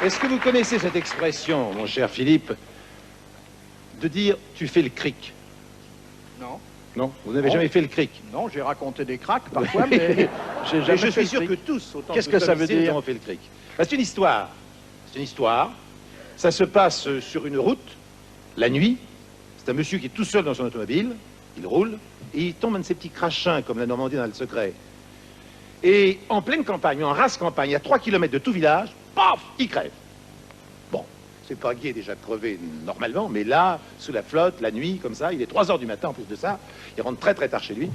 Est-ce que vous connaissez cette expression, mon cher Philippe, de dire « tu fais le cric » ? Non. Non, vous n'avez jamais fait le cric. Non, j'ai raconté des cracks parfois, mais j'ai jamais je fait suis sûr le que cric. tous, autant Qu'est-ce que que ça nous veut ici, nous dire? avons fait le cric. Ben, c'est une histoire. C'est une histoire. Ça se passe sur une route, la nuit. C'est un monsieur qui est tout seul dans son automobile. Il roule et il tombe un de ces petits crachins comme la Normandie dans le secret. Et en pleine campagne, en race campagne, à 3 km de tout village, paf, il crève. Bon, c'est pas gai déjà de crever normalement, mais là, sous la flotte, la nuit, comme ça, il est 3 heures du matin en plus de ça, il rentre très très tard chez lui,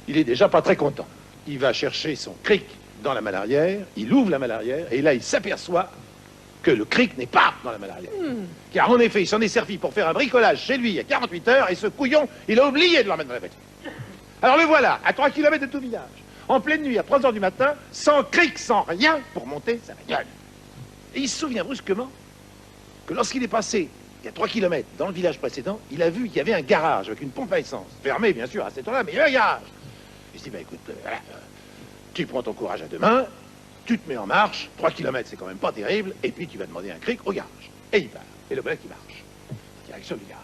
il est déjà pas très content. Il va chercher son cric dans la malle arrière, il ouvre la malle arrière, et là il s'aperçoit que le cric n'est pas dans la malle arrière. Car en effet, il s'en est servi pour faire un bricolage chez lui il y a 48 heures, et ce couillon, il a oublié de l'emmener dans la voiture. Alors le voilà, à 3 km de tout village, en pleine nuit, à 3 heures du matin, sans cric, sans rien, pour monter sa bagnole. Et il se souvient brusquement que lorsqu'il est passé, il y a 3 km dans le village précédent, il a vu qu'il y avait un garage avec une pompe à essence. Fermé, bien sûr, à cette heure-là, mais il y avait un garage. Il se dit, bah écoute, voilà, tu prends ton courage à deux mains, tu te mets en marche, 3 km, c'est quand même pas terrible, et puis tu vas demander un cric au garage. Et il part. Et le voilà qui marche. Direction du garage.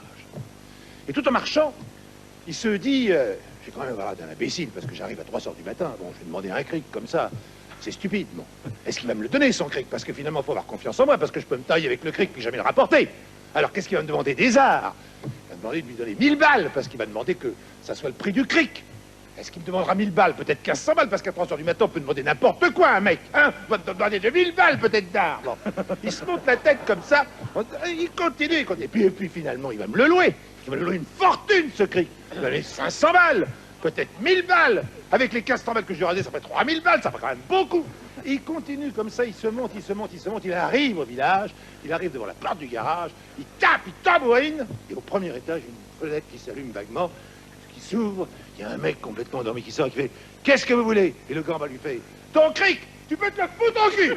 Et tout en marchant, il se dit, je vais quand même avoir d'un imbécile, parce que j'arrive à 3 heures du matin, bon, je vais demander un cric comme ça. C'est stupide, bon. Est-ce qu'il va me le donner, son cric? Parce que finalement, il faut avoir confiance en moi, parce que je peux me tailler avec le cric puis jamais le rapporter. Alors, qu'est-ce qu'il va me demander? Des arts. Il va me demander de lui donner 1000 balles, parce qu'il va demander que ça soit le prix du cric. Est-ce qu'il me demandera 1000 balles? Peut-être 1500 balles, parce qu'à 3 heures du matin, on peut demander n'importe quoi, un mec. Hein? On va te demander 2000 balles, peut-être d'art. Bon. Il se monte la tête comme ça. Il continue, il continue. Et puis finalement, il va me le louer. Il va me louer une fortune, ce cric. Il va me donner 500 balles. Peut-être 1000 balles. Avec les 1500 balles que je lui ai rasé, ça fait 3000 balles. Ça fait quand même beaucoup. Et il continue comme ça, il se monte, il se monte, il se monte. Il arrive au village. Il arrive devant la porte du garage. Il tape, il tambouine. Et au premier étage, une fenêtre qui s'allume vaguement, qui s'ouvre. Il y a un mec complètement endormi qui sort et qui fait « Qu'est-ce que vous voulez ?» Et le gambin lui fait « Ton cric, tu peux te le foutre au cul !»